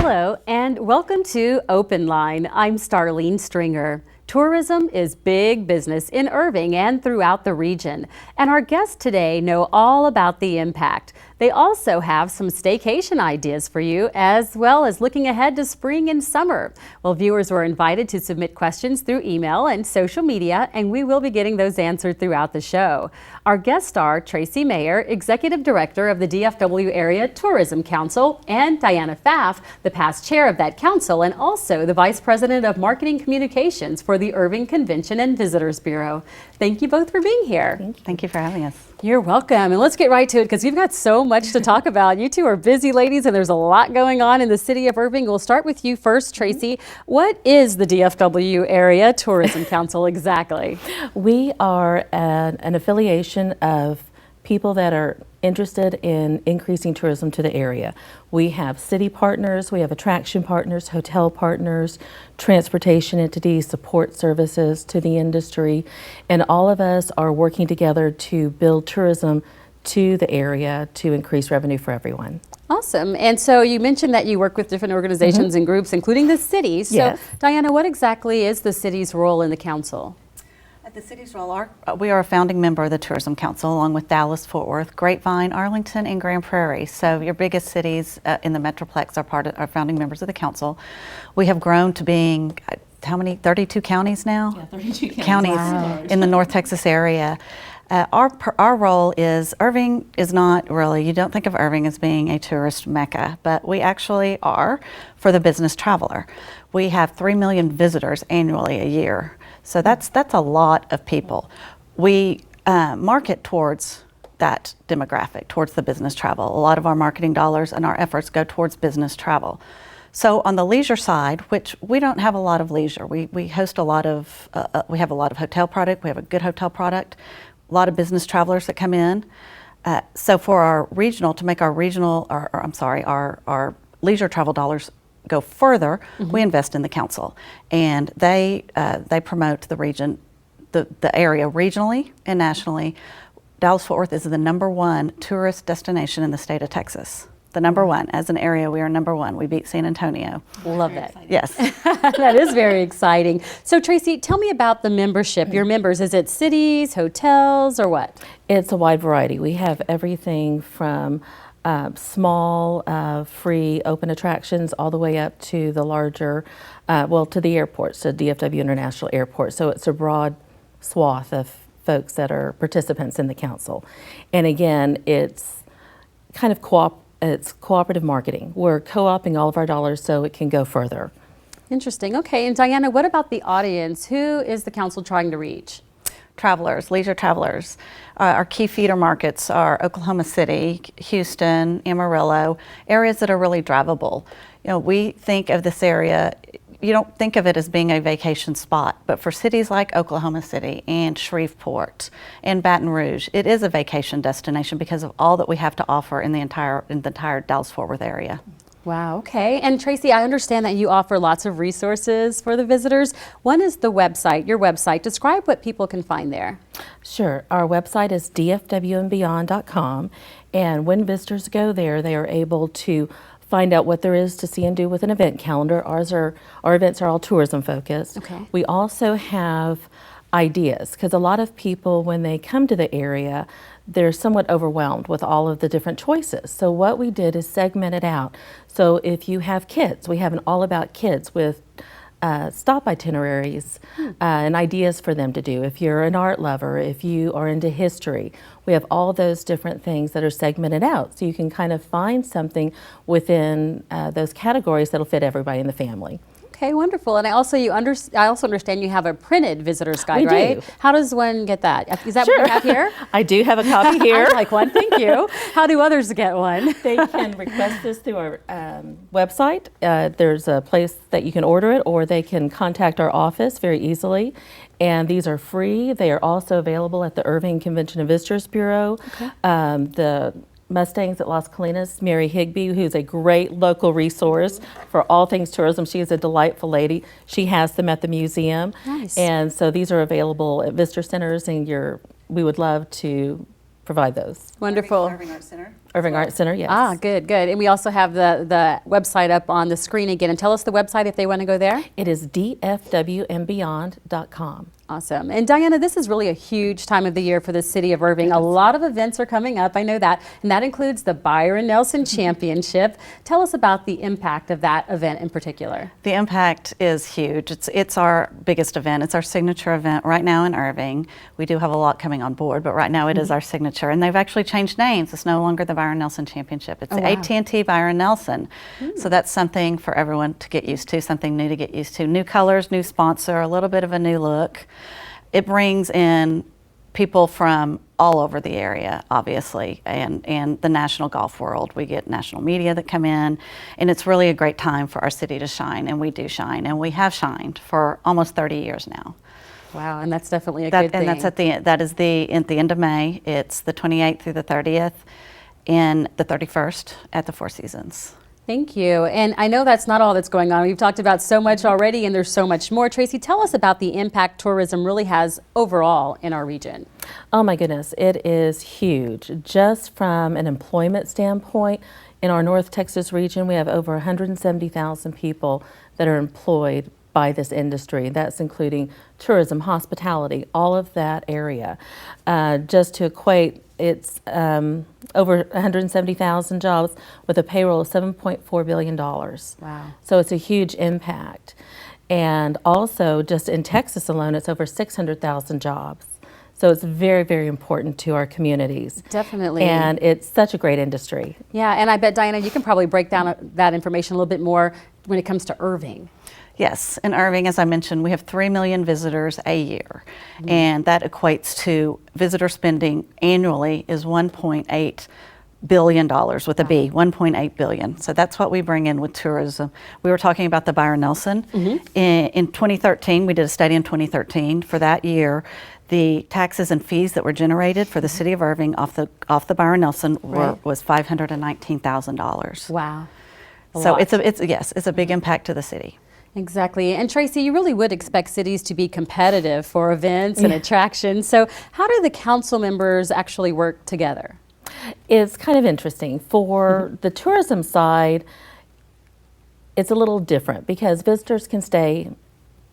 Hello and welcome to Open Line. I'm Starlene Stringer. Tourism is big business in Irving and throughout the region, and our guests today know all about the impact. They also have some staycation ideas for you, as well as looking ahead to spring and summer. Well, viewers were invited to submit questions through email and social media, and we will be getting those answered throughout the show. Our guests are Tracy Mayer, Executive Director of the DFW Area Tourism Council, and Diana Pfaff, the past chair of that council and also the Vice President of Marketing Communications for the Irving Convention and Visitors Bureau. Thank you both for being here. Thank you for having us. You're welcome. And let's get right to it because we've got so much to talk about. You two are busy ladies and there's a lot going on in the city of Irving. We'll start with you first, Tracy. What is the DFW Area Tourism Council exactly? We are an affiliation of people that are interested in increasing tourism to the area. We have city partners, we have attraction partners, hotel partners, transportation entities, support services to the industry, and all of us are working together to build tourism to the area to increase revenue for everyone. Awesome. And so you mentioned that you work with different organizations and groups, including the city. So Yes. Diana, what exactly is the city's role in the council? The city's role, we are a founding member of the Tourism Council along with Dallas, Fort Worth, Grapevine, Arlington, and Grand Prairie. So your biggest cities in the Metroplex are founding members of the council. We have grown to being, how many, 32 counties now? Yeah, 32 counties Wow. in the North Texas area. Our role is, Irving is not really, you don't think of Irving as being a tourist mecca, but we actually are for the business traveler. We have 3 million visitors annually a year. So that's a lot of people. We market towards that demographic, towards the business travel. A lot of our marketing dollars and our efforts go towards business travel. So on the leisure side, which we don't have a lot of leisure, we host a lot of, we have a lot of hotel product, we have a good hotel product, a lot of business travelers that come in. So for our regional, to make our regional, our leisure travel dollars go further, we invest in the council, and they promote the region, the area regionally and nationally. Dallas-Fort Worth is the #1 tourist destination in the state of Texas. The #1 as an area, we are #1. We beat San Antonio. Love that. Yes. That is very exciting. So Tracy, tell me about the membership. Your members, is it cities, hotels, or what? It's a wide variety. We have everything from small, free, open attractions all the way up to the larger, to the airports, to DFW International Airport. So it's a broad swath of folks that are participants in the council. And again, it's kind of it's cooperative marketing. We're co-oping all of our dollars so it can go further. Interesting. Okay. And Diana, what about the audience? Who is the council trying to reach? Travelers, leisure travelers. Our key feeder markets are Oklahoma City, Houston, Amarillo, areas that are really drivable. You know, we think of this area, you don't think of it as being a vacation spot, but for cities like Oklahoma City and Shreveport and Baton Rouge, it is a vacation destination because of all that we have to offer in the entire Dallas-Fort Worth area. Wow, okay. And Tracy, I understand that you offer lots of resources for the visitors. One is the website, your website. Describe what people can find there. Sure. Our website is dfwandbeyond.com, and when visitors go there, they are able to find out what there is to see and do with an event calendar. Our events are all tourism focused. Okay. We also have ideas, because a lot of people, when they come to the area, they're somewhat overwhelmed with all of the different choices. So what we did is segment it out. So if you have kids, we have an all about kids with stop itineraries and ideas for them to do. If you're an art lover, if you are into history, we have all those different things that are segmented out. So you can kind of find something within those categories that'll fit everybody in the family. Okay, wonderful. And I also understand you have a printed visitor's guide, We right? do. How does one get that? Is that Sure. what you have here? I do have a copy here. I'd like one, thank you. How do others get one? They can request this through our website. There's a place that you can order it, or they can contact our office very easily. And these are free. They are also available at the Irving Convention and Visitors Bureau. Okay. The Mustangs at Las Colinas, Mary Higby, who's a great local resource for all things tourism. She is a delightful lady. She has them at the museum. Nice. And so these are available at visitor centers, and we would love to provide those. Wonderful. Irving Art Center. Irving Art Center, yes. Ah, good, good. And we also have the website up on the screen again. And tell us the website if they want to go there. It is dfwandbeyond.com. Awesome. And Diana, this is really a huge time of the year for the city of Irving. A lot of events are coming up, I know that, and that includes the Byron Nelson Championship. Tell us about the impact of that event in particular. The impact is huge. It's our biggest event. It's our signature event right now in Irving. We do have a lot coming on board, but right now it is our signature. And they've actually changed names. It's no longer the Byron Nelson Championship. It's the wow. AT&T Byron Nelson. So that's something for everyone to get used to, something new to get used to. New colors, new sponsor, a little bit of a new look. It brings in people from all over the area, obviously, and the national golf world. We get national media that come in, and it's really a great time for our city to shine, and we do shine, and we have shined for almost 30 years now. Wow, and that's definitely a good thing. And that's at the end of May. It's the 28th through the 30th, and the 31st at the Four Seasons. Thank you. And I know that's not all that's going on. We've talked about so much already, and there's so much more. Tracy, tell us about the impact tourism really has overall in our region. Oh my goodness, it is huge. Just from an employment standpoint, in our North Texas region, we have over 170,000 people that are employed by this industry. That's including tourism, hospitality, all of that area. Just to equate, it's over 170,000 jobs with a payroll of $7.4 billion. Wow. So it's a huge impact. And also, just in Texas alone, it's over 600,000 jobs. So it's very, very important to our communities. Definitely. And it's such a great industry. Yeah, and I bet, Diana, you can probably break down that information a little bit more when it comes to Irving. Yes, in Irving, as I mentioned, we have 3 million visitors a year, and that equates to visitor spending annually is $1.8 billion with a B, 1.8 billion. So that's what we bring in with tourism. We were talking about the Byron Nelson. In 2013, we did a study in 2013. For that year, the taxes and fees that were generated for the city of Irving off the Byron Nelson was $519,000. Wow. So it's a big impact to the city. Exactly. And Tracy, you really would expect cities to be competitive for events and attractions. So how do the council members actually work together? It's kind of interesting. For the tourism side, it's a little different because visitors can stay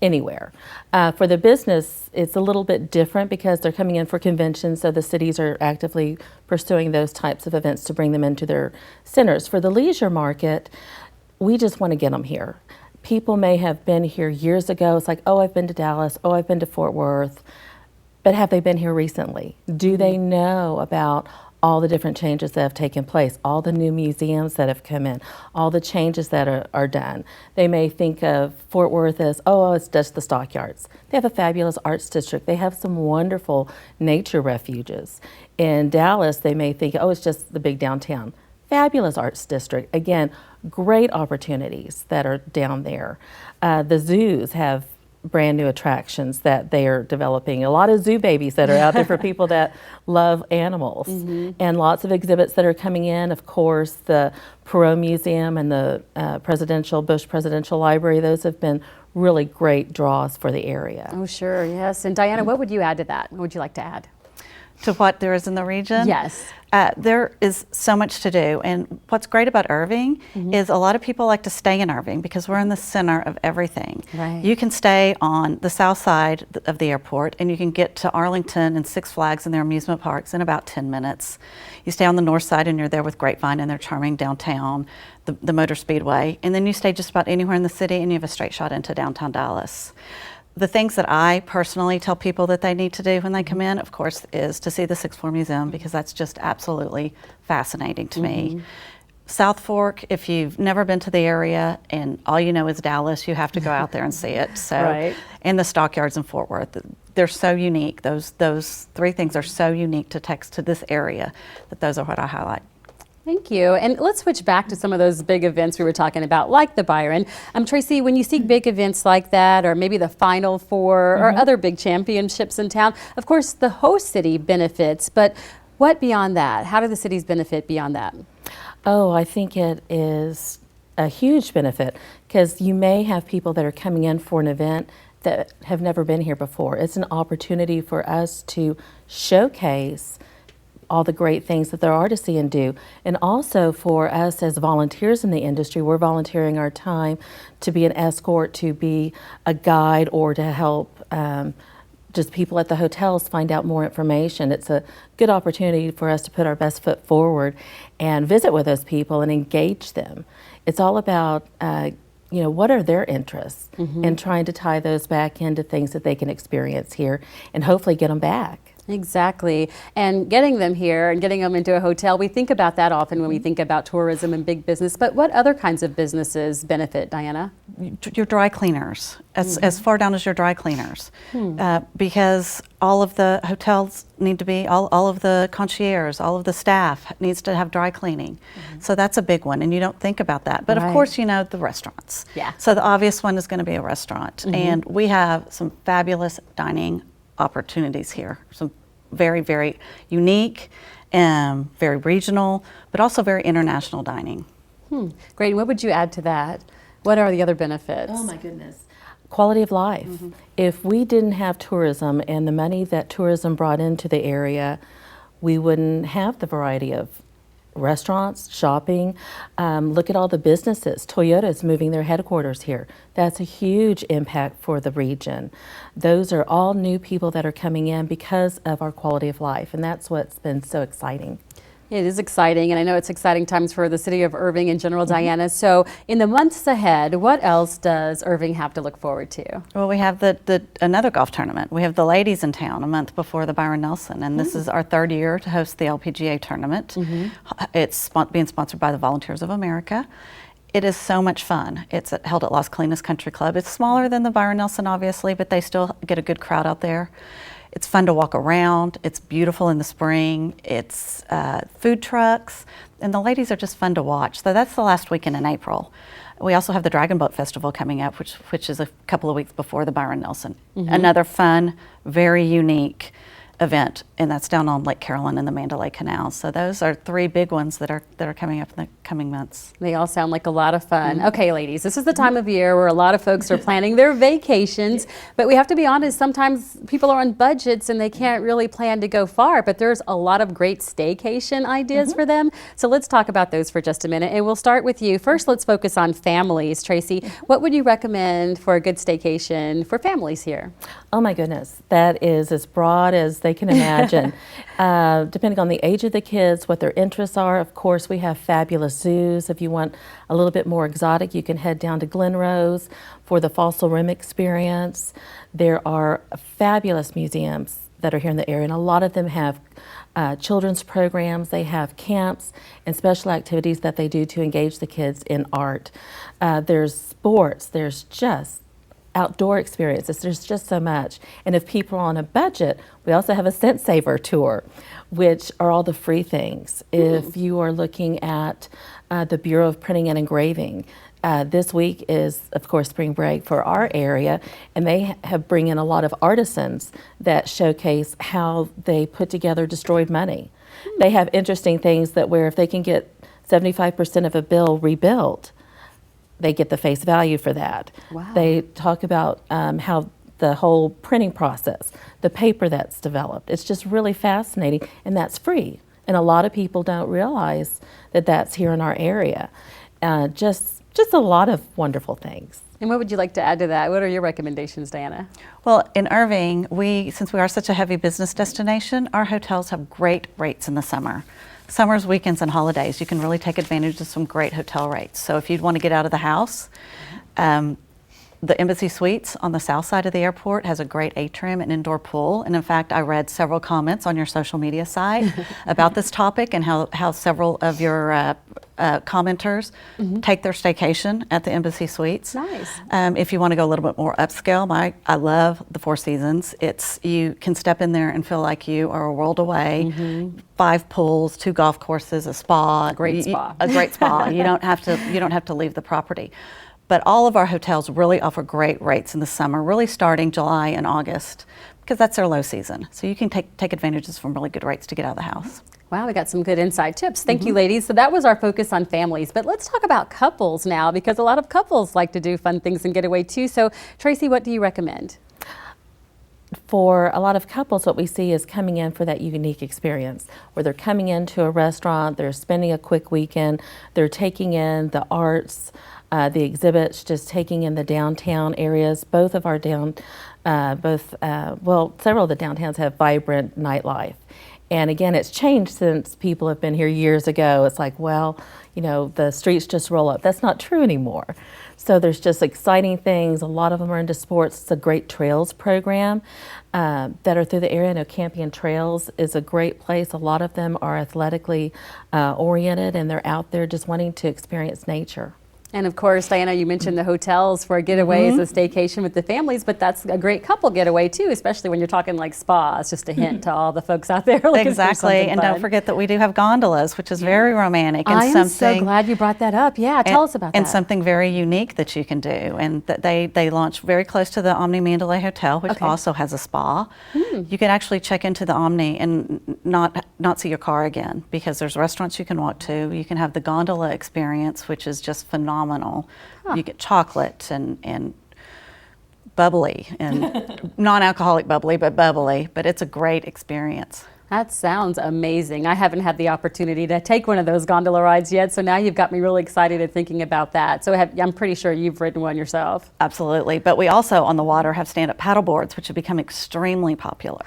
anywhere. For the business, it's a little bit different because they're coming in for conventions, so the cities are actively pursuing those types of events to bring them into their centers. For the leisure market, we just want to get them here. People may have been here years ago. It's like, oh, I've been to Dallas, oh, I've been to Fort Worth, but have they been here recently? Do they know about all the different changes that have taken place, all the new museums that have come in, all the changes that are done? They may think of Fort Worth as, oh, it's just the stockyards. They have a fabulous arts district. They have some wonderful nature refuges. In Dallas, they may think, oh, it's just the big downtown. Fabulous arts district. Again, great opportunities that are down there. The zoos have brand new attractions that they are developing. A lot of zoo babies that are out there for people that love animals. And lots of exhibits that are coming in. Of course, the Perot Museum and the Bush Presidential Library, those have been really great draws for the area. Oh, sure, yes. And Diana, what would you add to that? What would you like to add? To what there is in the region? Yes. There is so much to do, and what's great about Irving is a lot of people like to stay in Irving because we're in the center of everything. Right. You can stay on the south side of the airport and you can get to Arlington and Six Flags and their amusement parks in about 10 minutes. You stay on the north side and you're there with Grapevine and their charming downtown, the Motor Speedway, and then you stay just about anywhere in the city and you have a straight shot into downtown Dallas. The things that I personally tell people that they need to do when they come in, of course, is to see the Sixth Floor Museum because that's just absolutely fascinating to me. South Fork, if you've never been to the area and all you know is Dallas, you have to go out there and see it. So, and the stockyards in Fort Worth, they're so unique. Those three things are so unique to this area that those are what I highlight. Thank you. And let's switch back to some of those big events we were talking about, like the Byron. Tracy, when you see big events like that, or maybe the Final Four, or other big championships in town, of course, the host city benefits, but what beyond that? How do the cities benefit beyond that? Oh, I think it is a huge benefit because you may have people that are coming in for an event that have never been here before. It's an opportunity for us to showcase all the great things that there are to see and do. And also for us as volunteers in the industry, we're volunteering our time to be an escort, to be a guide, or to help just people at the hotels find out more information. It's a good opportunity for us to put our best foot forward and visit with those people and engage them. It's all about what are their interests, and trying to tie those back into things that they can experience here and hopefully get them back. Exactly. And getting them here and getting them into a hotel, we think about that often when we think about tourism and big business. But what other kinds of businesses benefit, Diana? Your dry cleaners, as far down as your dry cleaners, because all of the hotels need to be, all of the concierge, all of the staff needs to have dry cleaning. So that's a big one, and you don't think about that. But of course, the restaurants. Yeah. So the obvious one is going to be a restaurant, and we have some fabulous dining opportunities here. Some very, very unique, very regional, but also very international dining. Great. And what would you add to that? What are the other benefits? Oh my goodness. Quality of life. If we didn't have tourism and the money that tourism brought into the area, we wouldn't have the variety of restaurants, shopping. Look at all the businesses. Toyota is moving their headquarters here. That's a huge impact for the region. Those are all new people that are coming in because of our quality of life, and that's what's been so exciting. It is exciting, and I know it's exciting times for the city of Irving in general, Diana. So in the months ahead, what else does Irving have to look forward to? Well, we have another golf tournament. We have the ladies in town a month before the Byron Nelson, and this is our third year to host the LPGA tournament. It's being sponsored by the Volunteers of America. It is so much fun. It's held at Las Colinas Country Club. It's smaller than the Byron Nelson, obviously, but they still get a good crowd out there. It's fun to walk around. It's beautiful in the spring. It's food trucks, and the ladies are just fun to watch. So that's the last weekend in April. We also have the Dragon Boat Festival coming up, which is a couple of weeks before the Byron Nelson. Another fun, very unique event, and that's down on Lake Carolyn and the Mandalay Canal. So those are three big ones that are coming up in the coming months. They all sound like a lot of fun. Okay, ladies, this is the time of year where a lot of folks are planning their vacations, but we have to be honest, sometimes people are on budgets and they can't really plan to go far, but there's a lot of great staycation ideas for them. So let's talk about those for just a minute, and we'll start with you. First, let's focus on families. Tracy, what would you recommend for a good staycation for families here? Oh my goodness, that is as broad as they can imagine. Depending on the age of the kids, what their interests are. Of course, we have fabulous zoos. If you want a little bit more exotic, you can head down to Glen Rose for the Fossil Rim experience. There are fabulous museums that are here in the area, and a lot of them have children's programs. They have camps and special activities that they do to engage the kids in art. There's sports. There's just outdoor experiences. There's just so much. And if people are on a budget, we also have a Scent Saver tour, which are all the free things. If you are looking at the Bureau of Printing and Engraving, this week is, of course, spring break for our area, and they have bring in a lot of artisans that showcase how they put together destroyed money. They have interesting things that where if they can get 75% of a bill rebuilt, they get the face value for that. Wow. They talk about how the whole printing process, the paper that's developed, it's just really fascinating, and that's free. And a lot of people don't realize that that's here in our area. Just a lot of wonderful things. And what would you like to add to that? What are your recommendations, Diana? Well, in Irving, since we are such a heavy business destination, our hotels have great rates in the summer. Summers, weekends, and holidays, you can really take advantage of some great hotel rates. So if you'd want to get out of the house, the Embassy Suites on the south side of the airport has a great atrium and indoor pool. And in fact, I read several comments on your social media site about this topic and how several of your commenters take their staycation at the Embassy Suites. Nice. If you want to go a little bit more upscale, I love the Four Seasons. You can step in there and feel like you are a world away. 5 pools, 2 golf courses, a spa. A great spa. A great spa. You don't have to leave the property. But all of our hotels really offer great rates in the summer, really starting July and August, because that's their low season. So you can take advantages from really good rates to get out of the house. Wow, we got some good inside tips. Thank you, ladies. So that was our focus on families, but let's talk about couples now, because a lot of couples like to do fun things and get away too. So Tracy, what do you recommend? for a lot of couples, what we see is coming in for that unique experience where they're coming into a restaurant, they're spending a quick weekend, they're taking in the arts, the exhibits, just taking in the downtown areas. Both of our several of the downtowns have vibrant nightlife. And again, it's changed since people have been here years ago. It's like, well, you know, the streets just roll up. That's not true anymore. So there's just exciting things. A lot of them are into sports. It's a great trails program that are through the area. I know Campion Trails is a great place. A lot of them are athletically oriented, and they're out there just wanting to experience nature. And of course, Diana, you mentioned the hotels for getaways, a staycation with the families, but that's a great couple getaway too, especially when you're talking like spas. Just a hint to all the folks out there looking for Exactly, something and fun. don't forget that we do have gondolas, which is very romantic. And I am so glad you brought that up. Yeah, tell us about and that. something very unique that you can do. And that they launch very close to the Omni Mandalay Hotel, which also has a spa. You can actually check into the Omni and not see your car again, because there's restaurants you can walk to. You can have the gondola experience, which is just phenomenal. You get chocolate and bubbly, and non-alcoholic bubbly, but it's a great experience. That sounds amazing. I haven't had the opportunity to take one of those gondola rides yet, so now you've got me really excited and thinking about that. So I'm pretty sure you've ridden one yourself. Absolutely, but we also on the water have stand-up paddle boards, which have become extremely popular.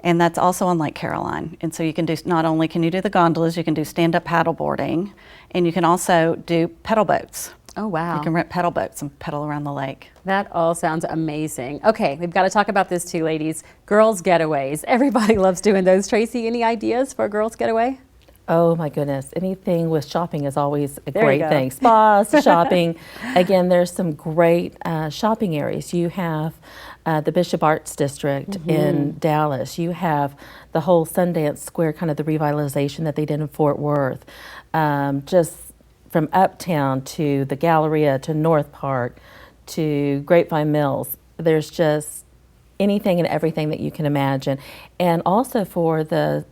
And that's also on Lake Caroline. And so you can do, not only can you do the gondolas, you can do stand-up paddle boarding, and you can also do pedal boats. Oh, wow. You can rent pedal boats and pedal around the lake. That all sounds amazing. Okay, we've got to talk about this too, ladies. Girls' getaways. Everybody loves doing those. Tracy, any ideas for a girls' getaway? Oh my goodness, anything with shopping is always a There you great go. thing. Spas, shopping. Again, there's some great shopping areas. You have the Bishop Arts District in Dallas. You have the whole Sundance Square, kind of the revitalization that they did in Fort Worth. Just from Uptown to the Galleria to North Park to Grapevine Mills. There's just anything and everything that you can imagine. And also for the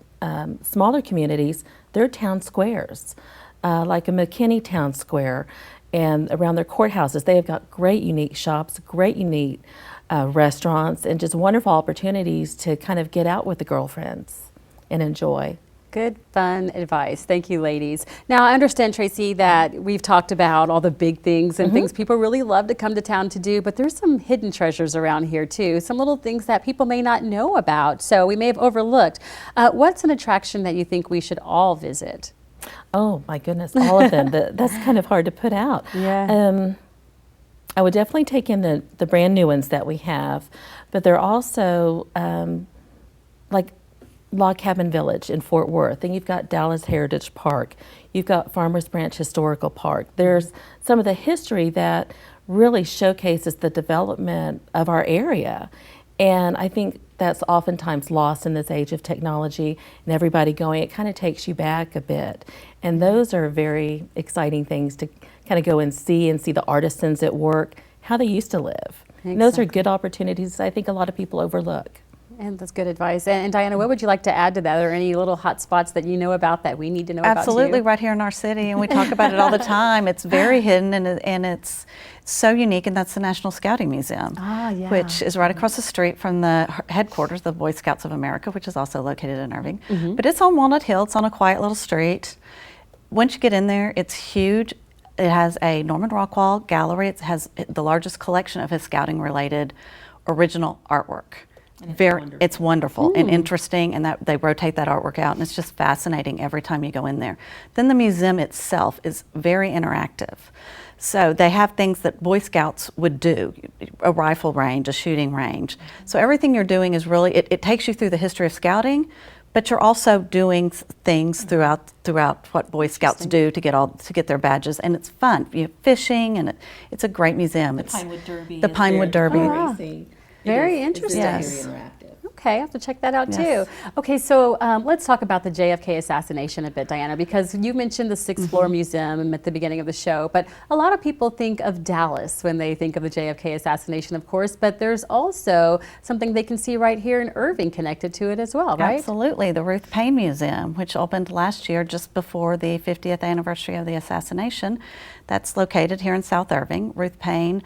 smaller communities, there are town squares, like a McKinney Town Square, and around their courthouses, they have got great unique shops, great unique restaurants, and just wonderful opportunities to kind of get out with the girlfriends and enjoy. Good, fun advice. Thank you, ladies. Now, I understand, Tracy, that we've talked about all the big things and things people really love to come to town to do, but there's some hidden treasures around here, too. Some little things that people may not know about, so we may have overlooked. What's an attraction that you think we should all visit? Oh, my goodness, all of them. That's kind of hard to put out. Yeah. I would definitely take in the brand new ones that we have, but they're also like Log Cabin Village in Fort Worth, and you've got Dallas Heritage Park, you've got Farmers Branch Historical Park. There's some of the history that really showcases the development of our area, and I think that's oftentimes lost in this age of technology and everybody going, it kind of takes you back a bit. And those are very exciting things to kind of go and see the artisans at work, how they used to live. And those are good opportunities I think a lot of people overlook. And that's good advice. And Diana, what would you like to add to that? Are there any little hot spots that you know about that we need to know about Absolutely, too? right here in our city, and we talk about it all the time. It's very hidden, and it's so unique, and that's the National Scouting Museum, which is right across the street from the headquarters of the Boy Scouts of America, which is also located in Irving. But it's on Walnut Hill. It's on a quiet little street. Once you get in there, it's huge. It has a Norman Rockwell gallery. It has the largest collection of his scouting-related original artwork. It's wonderful and interesting, and that they rotate that artwork out, and it's just fascinating every time you go in there. Then the museum itself is very interactive. So they have things that Boy Scouts would do, a rifle range, a shooting range. So everything you're doing is really, it takes you through the history of scouting, but you're also doing things throughout what Boy Scouts do to get their badges, and it's fun. You have fishing, and it's a great museum. The Pinewood Derby. The Pinewood Derby. Racing. Very interesting. Yes. Very interactive. Okay, I have to check that out Yes. too. Okay, so let's talk about the JFK assassination a bit, Diana, because you mentioned the sixth floor museum at the beginning of the show, but a lot of people think of Dallas when they think of the JFK assassination, of course, but there's also something they can see right here in Irving connected to it as well, right? Absolutely. The Ruth Paine Museum, which opened last year just before the 50th anniversary of the assassination. That's located here in South Irving. Ruth Paine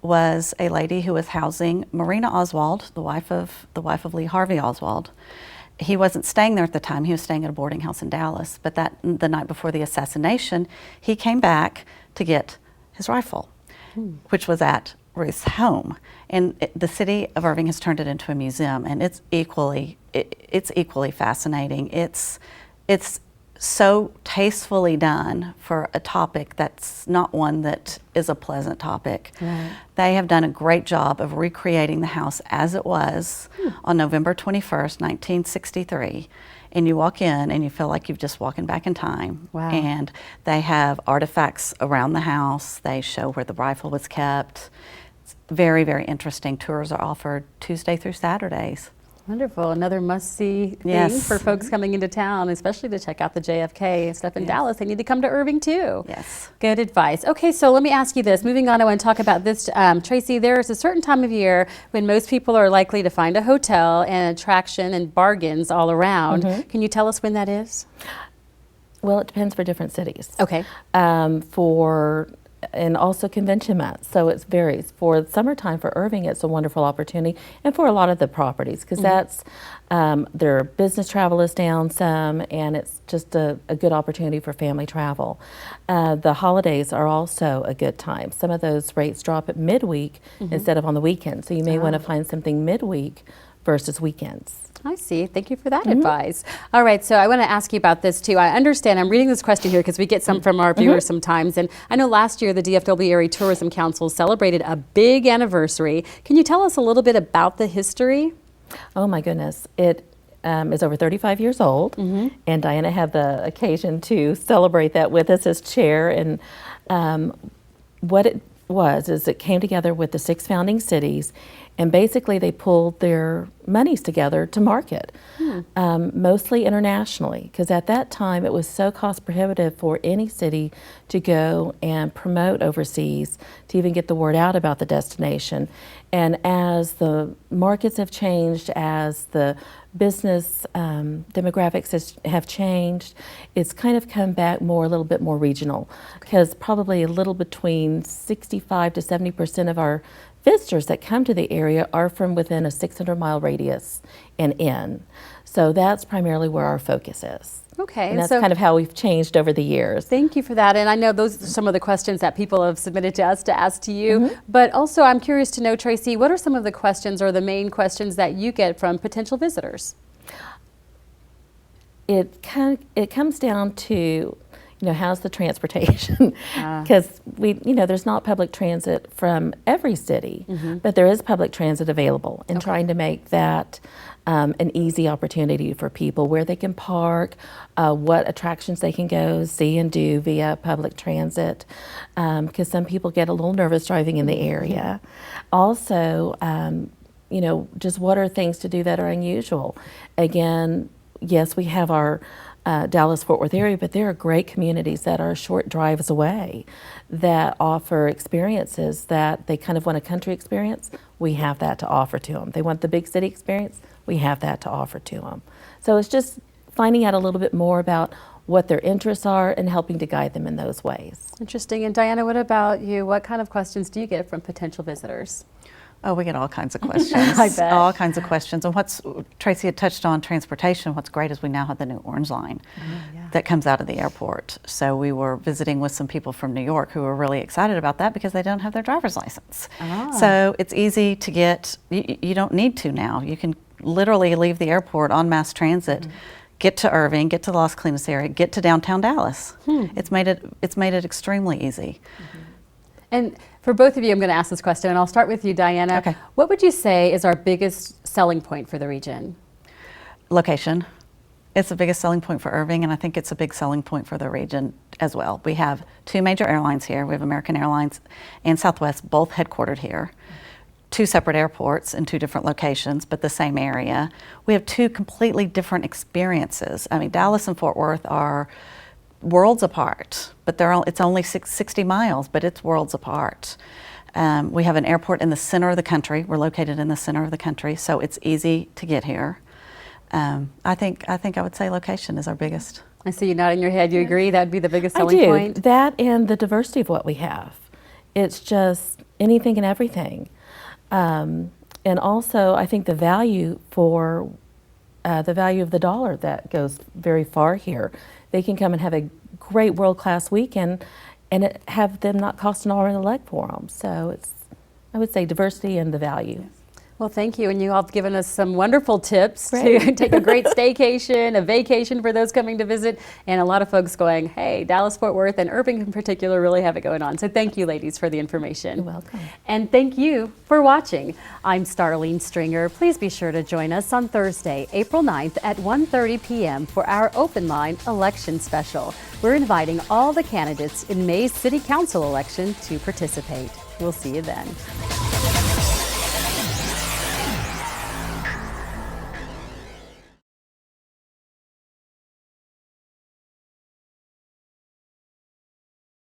was a lady who was housing Marina Oswald, the wife of Lee Harvey Oswald. He wasn't staying there at the time. He was staying at a boarding house in Dallas. But the night before the assassination, he came back to get his rifle, which was at Ruth's home. And the city of Irving has turned it into a museum, and it's equally fascinating. It's so tastefully done for a topic that's not one that is a pleasant topic. Right. They have done a great job of recreating the house as it was on November 21st, 1963. And you walk in and you feel like you've just walking back in time. Wow. And they have artifacts around the house. They show where the rifle was kept. It's very, very interesting. Tours are offered Tuesday through Saturdays. Wonderful. Another must-see thing Yes. for folks coming into town, especially to check out the JFK stuff in Dallas. They need to come to Irving too. Yes. Good advice. Okay, so let me ask you this. Moving on, I want to talk about this. Tracy, there is a certain time of year when most people are likely to find a hotel and attraction and bargains all around. Can you tell us when that is? Well, it depends for different cities. Okay. And also convention months, so it varies. For summertime for Irving, it's a wonderful opportunity, and for a lot of the properties, because that's their business travel is down some, and it's just a good opportunity for family travel. The holidays are also a good time. Some of those rates drop at midweek instead of on the weekend, so you may want to find something midweek versus weekends. I see. Thank you for that advice. All right, so I want to ask you about this too. I understand, I'm reading this question here because we get some from our viewers sometimes, and I know last year the DFW Area Tourism Council celebrated a big anniversary. Can you tell us a little bit about the history? Oh my goodness. It is over 35 years old, and Diana had the occasion to celebrate that with us as chair. And what it was is it came together with the 6 founding cities, and basically they pulled their monies together to market, mostly internationally, because at that time it was so cost prohibitive for any city to go and promote overseas to even get the word out about the destination. And as the markets have changed, as the business demographics have changed, it's kind of come back a little bit more regional, because probably a little between 65 to 70% of our visitors that come to the area are from within a 600-mile radius and in. So that's primarily where our focus is. Okay. And that's so kind of how we've changed over the years. thank you for that. And I know those are some of the questions that people have submitted to us to ask to you. But also I'm curious to know, Tracy, what are some of the questions or the main questions that you get from potential visitors? It comes down to, how's the transportation? Because there's not public transit from every city, but there is public transit available, and trying to make that an easy opportunity for people, where they can park, what attractions they can go see and do via public transit, because some people get a little nervous driving in the area. Also, just what are things to do that are unusual? Again, yes, we have our Dallas-Fort Worth area, but there are great communities that are short drives away that offer experiences that they kind of want a country experience. We have that to offer to them. They want the big city experience. We have that to offer to them. So it's just finding out a little bit more about what their interests are and helping to guide them in those ways. Interesting. And Diana, what about you? What kind of questions do you get from potential visitors? Oh, we get all kinds of questions. I bet. All kinds of questions. And Tracy had touched on transportation. What's great is we now have the new Orange Line that comes out of the airport. So we were visiting with some people from New York who were really excited about that because they don't have their driver's license. So it's easy to get, you don't need to now. You can literally leave the airport on mass transit, get to Irving, get to the Los Colinas area, get to downtown Dallas. It's made it extremely easy. And for both of you, I'm going to ask this question, and I'll start with you, Diana. Okay. What would you say is our biggest selling point for the region? Location. It's the biggest selling point for Irving, and I think it's a big selling point for the region as well. We have 2 major airlines here. We have American Airlines and Southwest, both headquartered here. 2 separate airports in 2 different locations, but the same area. We have 2 completely different experiences. I mean, Dallas and Fort Worth are worlds apart, but it's only 60 miles, but it's worlds apart. We have an airport in the center of the country. We're located in the center of the country, so it's easy to get here. I think I would say location is our biggest. I see you nodding your head. You agree that would be the biggest I selling do. point? That and the diversity of what we have. It's just anything and everything. And also, I think the value for the value of the dollar that goes very far here. They can come and have a great world-class weekend and have them not cost an arm and a leg for them. So it's, I would say, diversity and the value. Well, thank you. And you all have given us some wonderful tips to Great. take a great staycation, a vacation for those coming to visit, and a lot of folks going, hey, Dallas-Fort Worth and Irving in particular really have it going on. So thank you, ladies, for the information. You're welcome. And thank you for watching. I'm Starlene Stringer. Please be sure to join us on Thursday, April 9th at 1:30 p.m. for our Open Line election special. We're inviting all the candidates in May's City Council election to participate. We'll see you then.